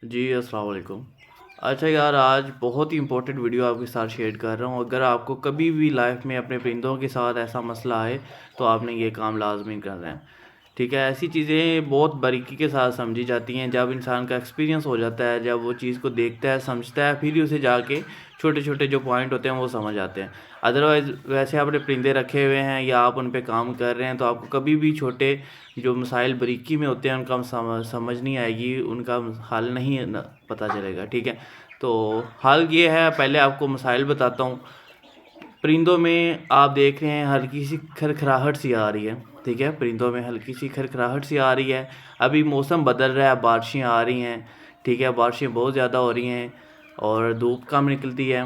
जी, अस्सलाम वालेकुम। अच्छा यार, आज बहुत ही इम्पोर्टेंट वीडियो आपके साथ शेयर कर रहा हूँ। अगर आपको कभी भी लाइफ में अपने परिंदों के साथ ऐसा मसला आए तो आपने ये काम लाज़मी करना है। ठीक है, ऐसी चीज़ें बहुत बारीकी के साथ समझी जाती हैं। जब इंसान का एक्सपीरियंस हो जाता है, जब वो चीज़ को देखता है, समझता है, फिर ही उसे जाके छोटे छोटे जो पॉइंट होते हैं वो समझ आते हैं। अदरवाइज़ वैसे आपने परिंदे रखे हुए हैं या आप उन पे काम कर रहे हैं तो आपको कभी भी छोटे जो मसाइल बारीकी में होते हैं उनका समझ नहीं आएगी, उनका हल नहीं पता चलेगा। ठीक है, तो हल ये है, पहले आपको मसाइल बताता हूँ। परिंदों में आप देख रहे हैं हल्की सी खरखराहट सी आ रही है। ठीक है, परिंदों में हल्की सी खरखराहट सी आ रही है। अभी मौसम बदल रहा है, बारिशें आ रही हैं। ठीक है, बारिशें बहुत ज़्यादा हो रही हैं और धूप कम निकलती है,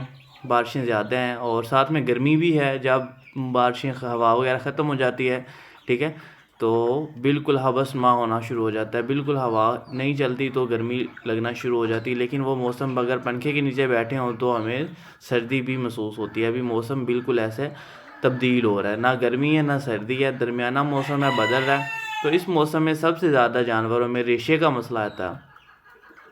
बारिशें ज़्यादा हैं और साथ में गर्मी भी है। जब बारिशें हवा वगैरह ख़त्म हो जाती है, ठीक है, तो बिल्कुल हवस-मा होना शुरू हो जाता है। बिल्कुल हवा नहीं चलती तो गर्मी लगना शुरू हो जाती है। लेकिन वो मौसम अगर पंखे के नीचे बैठे हों तो हमें सर्दी भी महसूस होती है। अभी मौसम बिल्कुल ऐसे तब्दील हो रहा है, ना गर्मी है ना सर्दी है, दरमियाना मौसम है, बदल रहा है। तो इस मौसम में सबसे ज़्यादा जानवरों में रेशे का मसला आता है।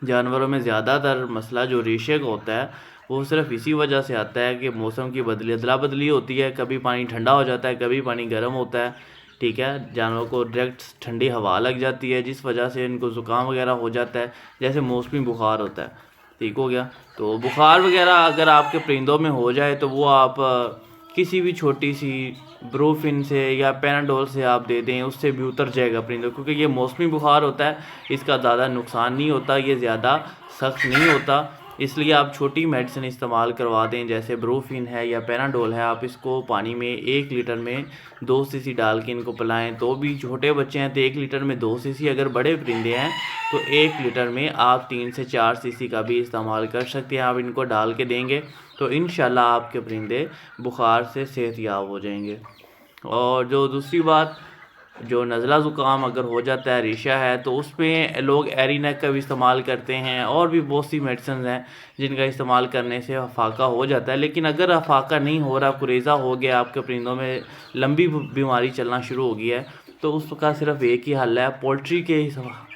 जानवरों में ज़्यादातर मसला जो रेशे का होता है वो सिर्फ इसी वजह से आता है कि मौसम की अदला बदली होती है। कभी पानी ठंडा हो जाता है, कभी पानी गर्म होता है। ठीक है, जानवरों को डायरेक्ट ठंडी हवा लग जाती है जिस वजह से इनको ज़ुकाम वगैरह हो जाता है, जैसे मौसमी बुखार होता है। ठीक हो गया। तो बुखार वगैरह अगर आपके परिंदों में हो जाए तो वो आप किसी भी छोटी सी ब्रूफिन से या पैनाडोल से आप दे दें, उससे भी उतर जाएगा परिंदों, क्योंकि ये मौसमी बुखार होता है, इसका ज़्यादा नुकसान नहीं होता, ये ज़्यादा सख्त नहीं होता। इसलिए आप छोटी मेडिसिन इस्तेमाल करवा दें, जैसे ब्रूफिन है या पैनाडोल है। आप इसको पानी में 1 लीटर में 2 सीसी डाल के इनको पिलाएं। तो भी छोटे बच्चे हैं तो 1 लीटर में 2 सीसी, अगर बड़े परिंदे हैं तो 1 लीटर में आप 3 से 4 सीसी का भी इस्तेमाल कर सकते हैं। आप इनको डाल के देंगे तो इंशाल्लाह आपके परिंदे बुखार से सेहतयाब हो जाएंगे। और जो दूसरी बात, जो नज़ला ज़ुकाम अगर हो जाता है, रेशा है, तो उसमें लोग एरीनेक का भी इस्तेमाल करते हैं और भी बहुत सी मेडिसिन हैं जिनका इस्तेमाल करने से अफाका हो जाता है। लेकिन अगर अफाका नहीं हो रहा, कुरेज़ा हो गया, आपके परिंदों में लंबी बीमारी चलना शुरू हो गई है, तो उसका सिर्फ एक ही हल है। पोल्ट्री के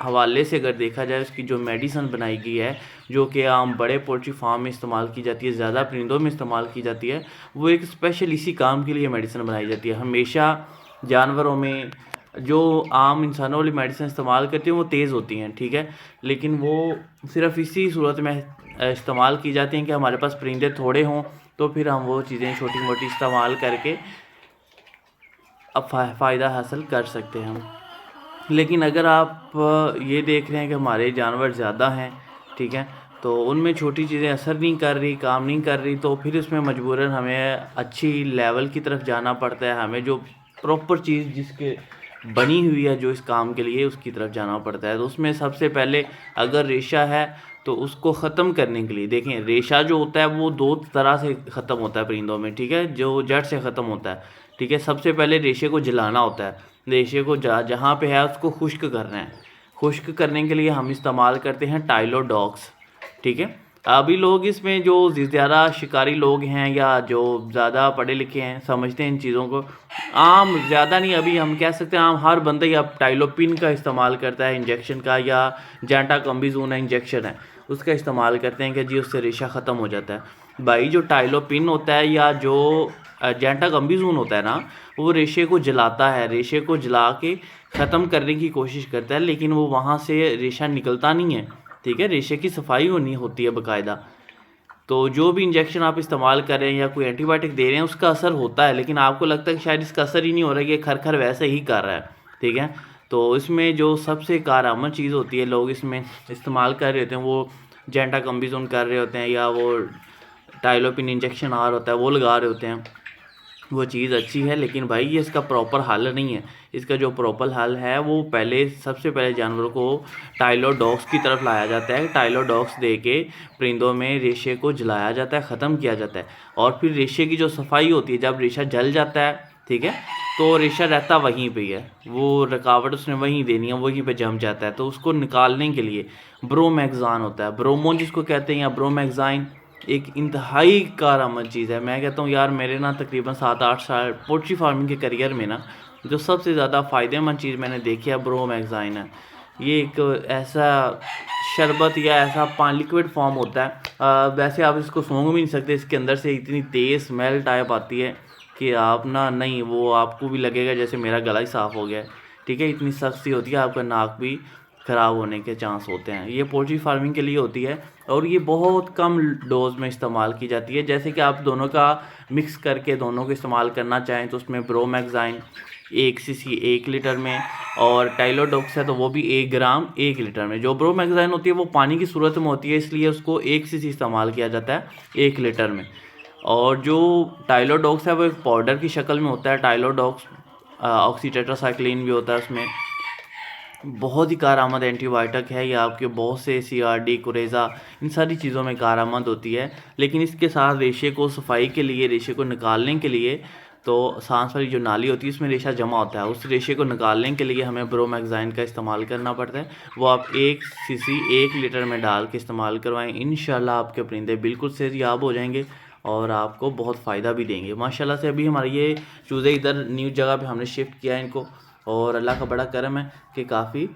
हवाले से अगर देखा जाए, उसकी जो मेडिसिन बनाई गई है, जो कि आम बड़े पोल्ट्री फार्म में इस्तेमाल की जाती है, ज़्यादा परिंदों में इस्तेमाल की जाती है, वो एक स्पेशल इसी काम के लिए मेडिसिन बनाई जाती है। हमेशा जानवरों में जो आम इंसानों वाली मेडिसिन इस्तेमाल करती हैं वो तेज़ होती हैं, ठीक है, लेकिन वो सिर्फ इसी सूरत में इस्तेमाल की जाती हैं कि हमारे पास परिंदे थोड़े हों, तो फिर हम वो चीज़ें छोटी मोटी इस्तेमाल करके अब फ़ायदा हासिल कर सकते हैं हम। लेकिन अगर आप ये देख रहे हैं कि हमारे जानवर ज़्यादा हैं, ठीक है, तो उनमें छोटी चीज़ें असर नहीं कर रही, काम नहीं कर रही, तो फिर इसमें मजबूरन हमें अच्छी लेवल की तरफ जाना पड़ता है। हमें जो प्रॉपर चीज़ जिसके बनी हुई है जो इस काम के लिए, उसकी तरफ जाना पड़ता है। तो उसमें सबसे पहले अगर रेशा है तो उसको ख़त्म करने के लिए देखें, रेशा जो होता है वो 2 तरह से ख़त्म होता है परिंदों में, ठीक है, जो जड़ से ख़त्म होता है। ठीक है, सबसे पहले रेशे को जलाना होता है। रेशे को जहाँ पे है उसको खुश्क करना है। खुश्क करने के लिए हम इस्तेमाल करते हैं टाइलोडॉक्स। ठीक है, अभी लोग इसमें जो ज़्यादा शिकारी लोग हैं या जो ज़्यादा पढ़े लिखे हैं, समझते हैं इन चीज़ों को, आम ज़्यादा नहीं, अभी हम कह सकते हैं आम हर बंदा ही अब टाइलोपिन का इस्तेमाल करता है, इंजेक्शन का, या जेंटाकम्बिजोन इंजेक्शन है उसका इस्तेमाल करते हैं कि जी उससे रेशा ख़त्म हो जाता है। भाई जो टाइलोपिन होता है या जो जेंटाकम्बिजोन होता है ना, वो रेशे को जलाता है, रेशे को जला के ख़त्म करने की कोशिश करता है, लेकिन वो वहाँ से रेशा निकलता नहीं है। ठीक है, रेशे की सफाई होनी होती है बाकायदा। तो जो भी इंजेक्शन आप इस्तेमाल कर रहे हैं या कोई एंटीबायोटिक दे रहे हैं उसका असर होता है, लेकिन आपको लगता है कि शायद इसका असर ही नहीं हो रहा है, ये खर वैसे ही कर रहा है। ठीक है, तो इसमें जो सबसे कारआमद चीज़ होती है, लोग इसमें इस्तेमाल कर रहे होते हैं, वो जेंटाकम्बिजोन कर रहे होते हैं या वो टाइलोपिन इंजेक्शन आ रहा होता है वो लगा रहे होते हैं। वो चीज़ अच्छी है, लेकिन भाई ये इसका प्रॉपर हल नहीं है। इसका जो प्रॉपर हल है वो पहले, सबसे पहले जानवरों को टाइलोडॉक्स की तरफ लाया जाता है। टाइलोडॉक्स दे के परिंदों में रेशे को जलाया जाता है, ख़त्म किया जाता है, और फिर रेशे की जो सफाई होती है, जब रेशा जल जाता है, ठीक है, तो रेशा रहता वहीं पे ही है, वो रुकावट उसने वहीं देनी है, वहीं पे जम जाता है। तो उसको निकालने के लिए ब्रोमैक्सान होता है, ब्रोमोन जिसको कहते हैं, या ब्रोमैक्साइन, एक इंतहाई कारआमद चीज़ है। मैं कहता हूँ यार, मेरे ना तकरीबन 7-8 साल पोल्ट्री फार्मिंग के करियर में ना, जो सबसे ज़्यादा फ़ायदेमंद चीज़ मैंने देखी है ब्रोमैक्साइन है। ये एक ऐसा शरबत या ऐसा लिक्विड फॉर्म होता है। वैसे आप इसको सूंघ भी नहीं सकते, इसके अंदर से इतनी तेज़ स्मेल टाइप आती है कि आप ना नहीं, वो आपको भी लगेगा जैसे मेरा गला ही साफ़ हो गया है। ठीक है, इतनी सख्त सी होती है, आपका नाक भी ख़राब होने के चांस होते हैं। ये पोल्ट्री फार्मिंग के लिए होती है और ये बहुत कम डोज में इस्तेमाल की जाती है। जैसे कि आप दोनों का मिक्स करके दोनों को इस्तेमाल करना चाहें तो उसमें ब्रोमैक्साइन 1 cc 1 लीटर में, और टाइलोडॉक्स है तो वो भी 1 ग्राम 1 लीटर में। जो ब्रोमैक्साइन होती है वो पानी की सूरत में होती है, इसलिए उसको 1 cc इस्तेमाल किया जाता है 1 लीटर में। और जो टाइलोडॉक्स है वो एक पाउडर की शक्ल में होता है। टाइलोडॉक्स ऑक्सीटेट्रासाइक्लिन भी होता है उसमें। बहुत ही कारआमद एंटीबायोटिक है, ये आपके बहुत से CRD कुरेज़ा इन सारी चीज़ों में कारआमद होती है। लेकिन इसके साथ रेशे को सफाई के लिए, रेशे को निकालने के लिए, तो सांस वाली जो नाली होती है उसमें रेशा जमा होता है, उस रेशे को निकालने के लिए हमें ब्रोमैक्साइन का इस्तेमाल करना पड़ता है। वो आप 1 cc 1 लीटर में डाल के इस्तेमाल करवाएं, इंशाल्लाह आपके परिंदे बिल्कुल सेहतयाब हो जाएंगे और आपको बहुत फ़ायदा भी देंगे। माशाल्लाह से अभी हमारे ये चूज़े इधर न्यू जगह पे हमने शिफ्ट किया है इनको, और अल्लाह का बड़ा करम है कि काफ़ी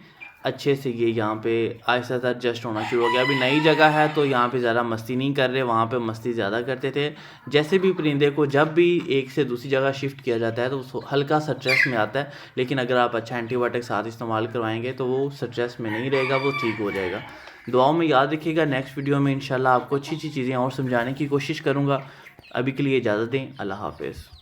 अच्छे से ये यहाँ पे आहिस्ता आहिस्ता एडजस्ट होना शुरू हो गया। अभी नई जगह है तो यहाँ पे ज़्यादा मस्ती नहीं कर रहे, वहाँ पे मस्ती ज़्यादा करते थे। जैसे भी परिंदे को जब भी एक से दूसरी जगह शिफ्ट किया जाता है तो वो हल्का सा स्ट्रेस में आता है, लेकिन अगर आप अच्छा एंटीबायोटिक साथ इस्तेमाल करवाएंगे तो वो स्ट्रेस में नहीं रहेगा, वो ठीक हो जाएगा। दुआओं में याद रखिएगा। नेक्स्ट वीडियो में इंशाल्लाह आपको अच्छी अच्छी चीज़ें और समझाने की कोशिश करूँगा। अभी के लिए इजाज़त दें, अल्लाह हाफ़िज़।